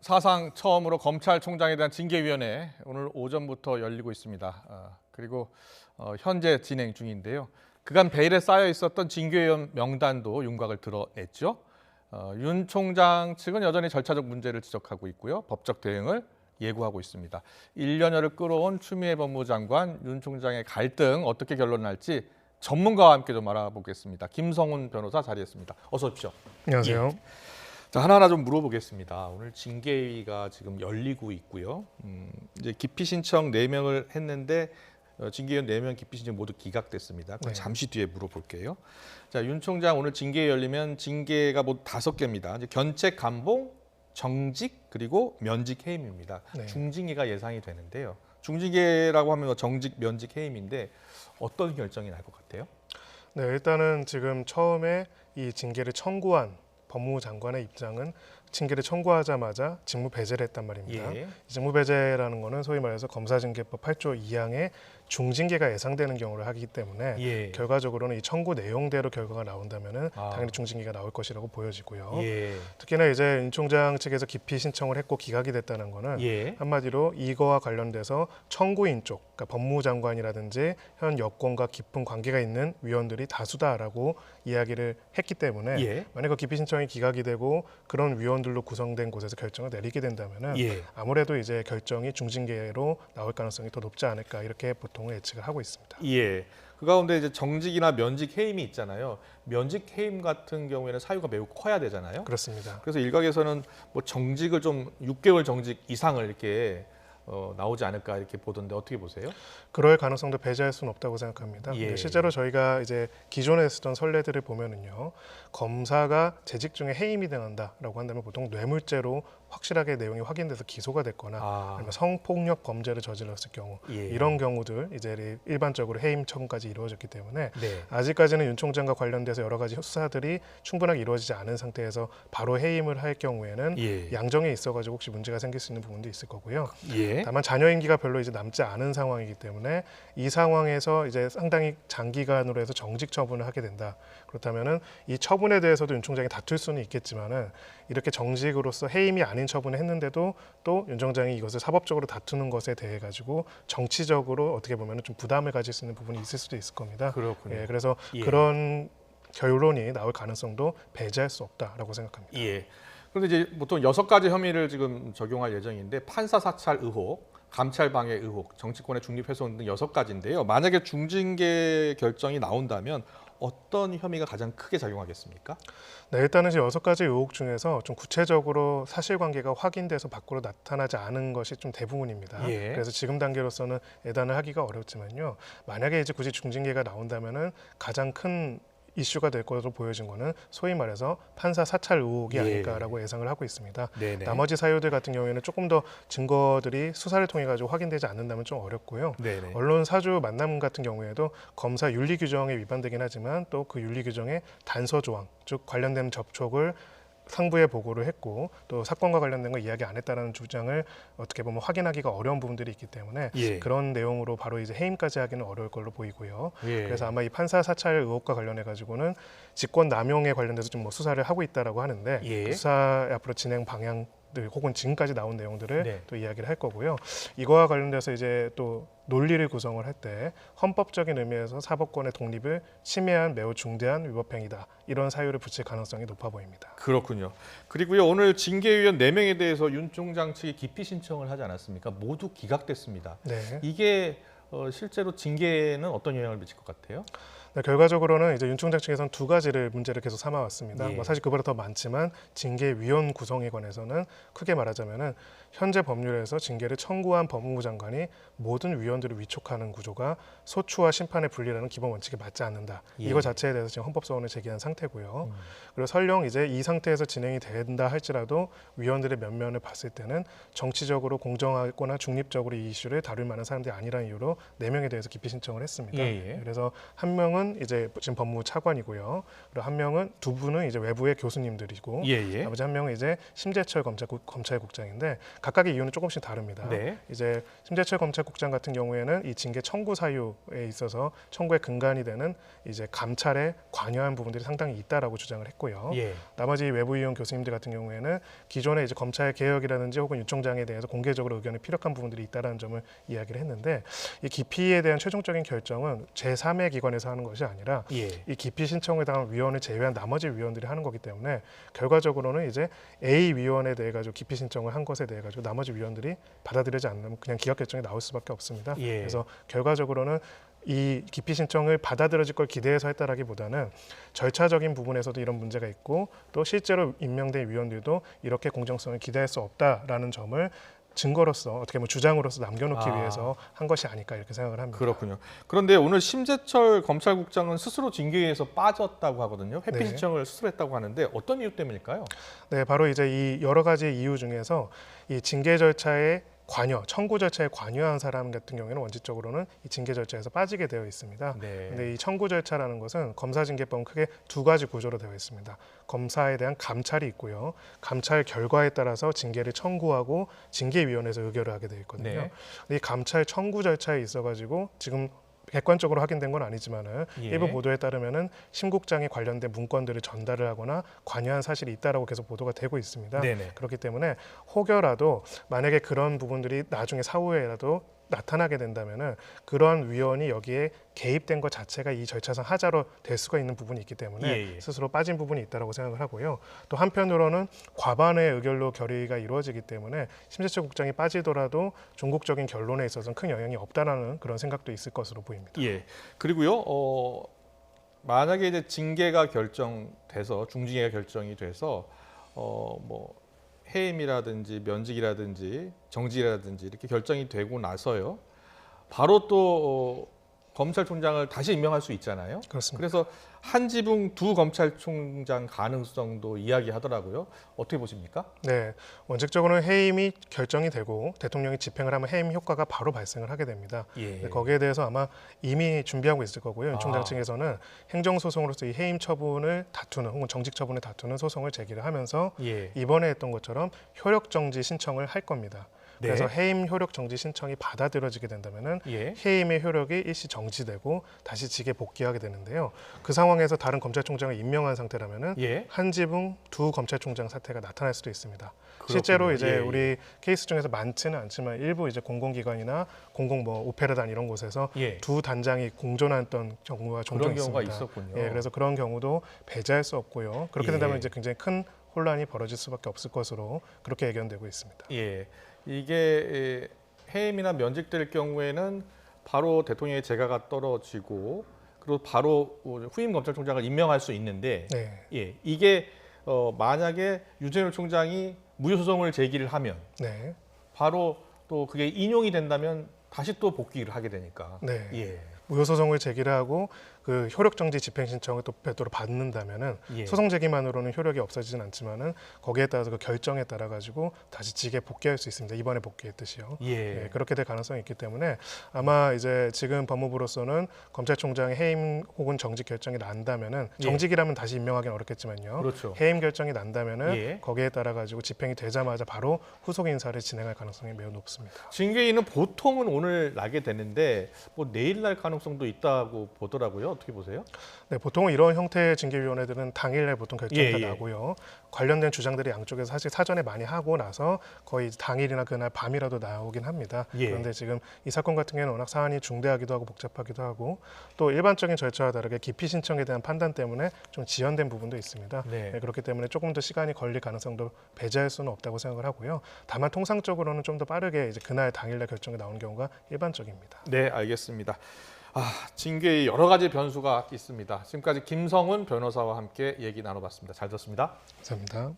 사상 처음으로 검찰총장에 대한 징계위원회 오늘 오전부터 열리고 있습니다. 그리고 현재 진행 중인데요. 그간 베일에 쌓여 있었던 징계위원 명단도 윤곽을 드러냈죠. 윤 총장 측은 여전히 절차적 문제를 지적하고 있고요. 법적 대응을 예고하고 있습니다. 1년여를 끌어온 추미애 법무장관, 윤 총장의 갈등 어떻게 결론날지 전문가와 함께 좀 알아보겠습니다. 김성훈 변호사 자리했습니다. 어서 오십시오. 안녕하세요. 예. 자, 하나하나 좀 물어보겠습니다. 오늘 징계위가 지금 열리고 있고요. 이제 기피 신청 4명을 했는데 징계위원 4명 기피 신청 모두 기각됐습니다. 그건 잠시 뒤에 물어볼게요. 자, 윤 총장 오늘 징계 열리면 징계가 모두 5개입니다. 이제 견책 감봉, 정직 그리고 면직 해임입니다. 네. 중징계가 예상이 되는데요. 중징계라고 하면 정직, 면직 해임인데 어떤 결정이 날 것 같아요? 네, 일단은 지금 처음에 이 징계를 청구한 법무부 장관의 입장은 징계를 청구하자마자 직무 배제를 했단 말입니다. 예. 직무 배제라는 거는 소위 말해서 검사징계법 8조 2항의 중징계가 예상되는 경우를 하기 때문에 예. 결과적으로는 이 청구 내용대로 결과가 나온다면은 아. 당연히 중징계가 나올 것이라고 보여지고요. 예. 특히나 이제 윤 총장 측에서 기피 신청을 했고 기각이 됐다는 거는 예. 한마디로 이거와 관련돼서 청구인 쪽, 그러니까 법무부 장관이라든지 현 여권과 깊은 관계가 있는 위원들이 다수다라고 이야기를 했기 때문에 예. 만약 그 기피 신청이 기각이 되고 그런 위원들로 구성된 곳에서 결정을 내리게 된다면은 예. 아무래도 이제 결정이 중징계로 나올 가능성이 더 높지 않을까 이렇게 보통 예측을 하고 있습니다. 예. 그 가운데 이제 정직이나 면직 해임이 있잖아요. 면직 해임 같은 경우에는 사유가 매우 커야 되잖아요. 그렇습니다. 그래서 일각에서는 뭐 정직을 좀 6개월 정직 이상을 이렇게 나오지 않을까 이렇게 보던데 어떻게 보세요? 그럴 가능성도 배제할 수는 없다고 생각합니다. 예. 근데 실제로 저희가 이제 기존에 쓰던 선례들을 보면은요, 검사가 재직 중에 해임이 당한다라고 한다면 보통 뇌물죄로 확실하게 내용이 확인돼서 기소가 됐거나 아니면 성폭력 범죄를 저질렀을 경우 예. 이런 경우들 이제 일반적으로 해임 처분까지 이루어졌기 때문에 네. 아직까지는 윤 총장과 관련돼서 여러 가지 수사들이 충분하게 이루어지지 않은 상태에서 바로 해임을 할 경우에는 예. 양정에 있어가지고 혹시 문제가 생길 수 있는 부분도 있을 거고요. 예. 다만 잔여 임기가 별로 이제 남지 않은 상황이기 때문에 이 상황에서 이제 상당히 장기간으로 해서 정직 처분을 하게 된다. 그렇다면은 이 처분에 대해서도 윤 총장이 다툴 수는 있겠지만은 이렇게 정직으로서 해임이 아닌 처분을 했는데도 또 윤 총장이 이것을 사법적으로 다투는 것에 대해 가지고 정치적으로 어떻게 보면은 좀 부담을 가질 수 있는 부분이 있을 수도 있을 겁니다. 그렇군요. 예, 그래서 예. 그런 결론이 나올 가능성도 배제할 수 없다라고 생각합니다. 예. 그런데 이제 보통 6가지 혐의를 지금 적용할 예정인데 판사 사찰 의혹, 감찰 방해 의혹, 정치권의 중립 훼손 등 6가지인데요. 만약에 중징계 결정이 나온다면 어떤 혐의가 가장 크게 작용하겠습니까? 네, 일단은 이제 6가지 의혹 중에서 좀 구체적으로 사실관계가 확인돼서 밖으로 나타나지 않은 것이 좀 대부분입니다. 예. 그래서 지금 단계로서는 예단을 하기가 어렵지만요. 만약에 이제 굳이 중징계가 나온다면은 가장 큰 이슈가 될 것으로 보여진 거는 소위 말해서 판사 사찰 의혹이 예. 아닐까라고 예상을 하고 있습니다. 네네. 나머지 사유들 같은 경우에는 조금 더 증거들이 수사를 통해 가지고 확인되지 않는다면 좀 어렵고요. 네네. 언론 사주 만남 같은 경우에도 검사 윤리 규정에 위반되긴 하지만 또 그 윤리 규정의 단서 조항, 즉 관련된 접촉을 상부에 보고를 했고 또 사건과 관련된 거 이야기 안 했다는 주장을 어떻게 보면 확인하기가 어려운 부분들이 있기 때문에 예. 그런 내용으로 바로 이제 해임까지 하기는 어려울 걸로 보이고요. 예. 그래서 아마 이 판사 사찰 의혹과 관련해 가지고는 직권 남용에 관련돼서 좀 뭐 수사를 하고 있다라고 하는데 예. 그 수사 앞으로 진행 방향 혹은 지금까지 나온 내용들을 네. 또 이야기를 할 거고요. 이거와 관련돼서 이제 또 논리를 구성을 할 때 헌법적인 의미에서 사법권의 독립을 침해한 매우 중대한 위법 행위다. 이런 사유를 붙일 가능성이 높아 보입니다. 그렇군요. 그리고요, 오늘 징계위원 4명에 대해서 윤 총장 측이 기피 신청을 하지 않았습니까? 모두 기각됐습니다. 네. 이게 실제로 징계에는 어떤 영향을 미칠 것 같아요? 네, 결과적으로는 이제 윤 총장 측에서는 2가지를 문제를 계속 삼아왔습니다. 예. 뭐 사실 그보다 더 많지만 징계위원 구성에 관해서는 크게 말하자면은 현재 법률에서 징계를 청구한 법무부 장관이 모든 위원들을 위촉하는 구조가 소추와 심판의 분리라는 기본 원칙에 맞지 않는다. 예. 이거 자체에 대해서 지금 헌법소원을 제기한 상태고요. 그리고 설령 이제 이 상태에서 진행이 된다 할지라도 위원들의 면면을 봤을 때는 정치적으로 공정하거나 중립적으로 이 이슈를 다룰 만한 사람들이 아니라는 이유로 4명에 대해서 기피 신청을 했습니다. 예, 예. 그래서 한 명은 명은 이제 지금 법무부 차관이고요. 그리고 한 명은 두 분은 이제 외부의 교수님들이고 예. 나머지 한 명은 이제 심재철 검찰국장인데 각각의 이유는 조금씩 다릅니다. 네. 이제 심재철 검찰국장 같은 경우에는 이 징계 청구 사유에 있어서 청구의 근간이 되는 이제 감찰에 관여한 부분들이 상당히 있다라고 주장을 했고요. 예. 나머지 외부위원 교수님들 같은 경우에는 기존의 이제 검찰 개혁이라든지 혹은 윤 총장에 대해서 공개적으로 의견이 피력한 부분들이 있다라는 점을 이야기를 했는데 이 기피에 대한 최종적인 결정은 제3의 기관에서 하는 것이 아니라 예. 이 기피 신청에 대한 위원을 제외한 나머지 위원들이 하는 거기 때문에 결과적으로는 이제 A 위원에 대해 가지고 기피 신청을 한 것에 대해 가지고 나머지 위원들이 받아들이지 않으면 그냥 기각 결정이 나올 수밖에 없습니다. 예. 그래서 결과적으로는 이 기피 신청을 받아들여질 걸 기대해서 했다라기보다는 절차적인 부분에서도 이런 문제가 있고 또 실제로 임명된 위원들도 이렇게 공정성을 기대할 수 없다라는 점을 증거로서 어떻게 보면 주장으로서 남겨놓기 위해서 한 것이 아닐까 이렇게 생각을 합니다. 그렇군요. 그런데 오늘 심재철 검찰국장은 스스로 징계에서 빠졌다고 하거든요. 회피 네. 신청을 스스로 했다고 하는데 어떤 이유 때문일까요? 네, 바로 이제 이 여러 가지 이유 중에서 이 징계 절차에 관여, 청구 절차에 관여한 사람 같은 경우에는 원칙적으로는 이 징계 절차에서 빠지게 되어 있습니다. 네. 근데 이 청구 절차라는 것은 검사징계법은 크게 두 가지 구조로 되어 있습니다. 검사에 대한 감찰이 있고요. 감찰 결과에 따라서 징계를 청구하고 징계위원회에서 의결을 하게 되어 있거든요. 네. 근데 이 감찰 청구 절차에 있어가지고 지금 객관적으로 확인된 건 아니지만은 예. 일부 보도에 따르면은 심국장이 관련된 문건들을 전달을 하거나 관여한 사실이 있다라고 계속 보도가 되고 있습니다. 네네. 그렇기 때문에 혹여라도 만약에 그런 부분들이 나중에 사후에라도 나타나게 된다면은 그런 위원이 여기에 개입된 것 자체가 이 절차상 하자로 될 수가 있는 부분이 있기 때문에 예. 스스로 빠진 부분이 있다라고 생각을 하고요. 또 한편으로는 과반의 의결로 결의가 이루어지기 때문에 심재철 국장이 빠지더라도 종국적인 결론에 있어서는 큰 영향이 없다라는 그런 생각도 있을 것으로 보입니다. 예. 그리고요. 만약에 이제 징계가 결정돼서 중징계가 결정이 돼서 뭐 해임이라든지 면직이라든지 정직이라든지 이렇게 결정이 되고 나서요. 바로 또 검찰총장을 다시 임명할 수 있잖아요. 그렇습니다. 그래서 한지붕 두 검찰총장 가능성도 이야기하더라고요. 어떻게 보십니까? 네, 원칙적으로는 해임이 결정이 되고 대통령이 집행을 하면 해임 효과가 바로 발생을 하게 됩니다. 예. 네, 거기에 대해서 아마 이미 준비하고 있을 거고요. 윤 총장 아. 측에서는 행정소송으로서 이 해임 처분을 다투는 혹은 정직 처분을 다투는 소송을 제기를 하면서 예. 이번에 했던 것처럼 효력 정지 신청을 할 겁니다. 네. 그래서 해임 효력 정지 신청이 받아들여지게 된다면은 예. 해임의 효력이 일시 정지되고 다시 직에 복귀하게 되는데요. 그 상황에서 다른 검찰총장을 임명한 상태라면은 예. 한지붕 두 검찰총장 사태가 나타날 수도 있습니다. 그렇군요. 실제로 이제 예, 예. 우리 케이스 중에서 많지는 않지만 일부 이제 공공기관이나 공공 뭐 오페라단 이런 곳에서 예. 두 단장이 공존했던 경우가 종종 그런 경우가 있습니다. 있었군요. 예, 그래서 그런 경우도 배제할 수 없고요. 그렇게 예. 된다면 이제 굉장히 큰 혼란이 벌어질 수밖에 없을 것으로 그렇게 예견되고 있습니다. 예, 이게 해임이나 면직될 경우에는 바로 대통령의 재가가 떨어지고 그리고 바로 후임 검찰총장을 임명할 수 있는데, 네, 예, 이게 만약에 유재열 총장이 무효소송을 제기를 하면 네, 바로 또 그게 인용이 된다면 다시 또 복귀를 하게 되니까. 네. 예, 무효소송을 제기를 하고 그 효력정지 집행신청을 또 별도로 받는다면은 예. 소송 제기만으로는 효력이 없어지진 않지만은 거기에 따라서 그 결정에 따라 가지고 다시 직에 복귀할 수 있습니다. 이번에 복귀했듯이요. 예. 예, 그렇게 될 가능성이 있기 때문에 아마 이제 지금 법무부로서는 검찰총장의 해임 혹은 정직 결정이 난다면은 예. 정직이라면 다시 임명하기는 어렵겠지만요. 그렇죠. 해임 결정이 난다면은 예. 거기에 따라 가지고 집행이 되자마자 바로 후속 인사를 진행할 가능성이 매우 높습니다. 징계인은 보통은 오늘 나게 되는데 뭐 내일 날 가능성도 있다고 보더라고요. 어떻게 보세요? 네, 보통은 이런 형태의 징계위원회들은 당일날 보통 결정이 다 예, 예. 나고요. 관련된 주장들이 양쪽에서 사실 사전에 많이 하고 나서 거의 당일이나 그날 밤이라도 나오긴 합니다. 예. 그런데 지금 이 사건 같은 경우는 워낙 사안이 중대하기도 하고 복잡하기도 하고 또 일반적인 절차와 다르게 기피 신청에 대한 판단 때문에 좀 지연된 부분도 있습니다. 네. 네, 그렇기 때문에 조금 더 시간이 걸릴 가능성도 배제할 수는 없다고 생각을 하고요. 다만 통상적으로는 좀 더 빠르게 이제 그날 당일날 결정이 나오는 경우가 일반적입니다. 네, 알겠습니다. 징계의 여러 가지 변수가 있습니다. 지금까지 김성훈 변호사와 함께 얘기 나눠봤습니다. 잘 들었습니다. 감사합니다.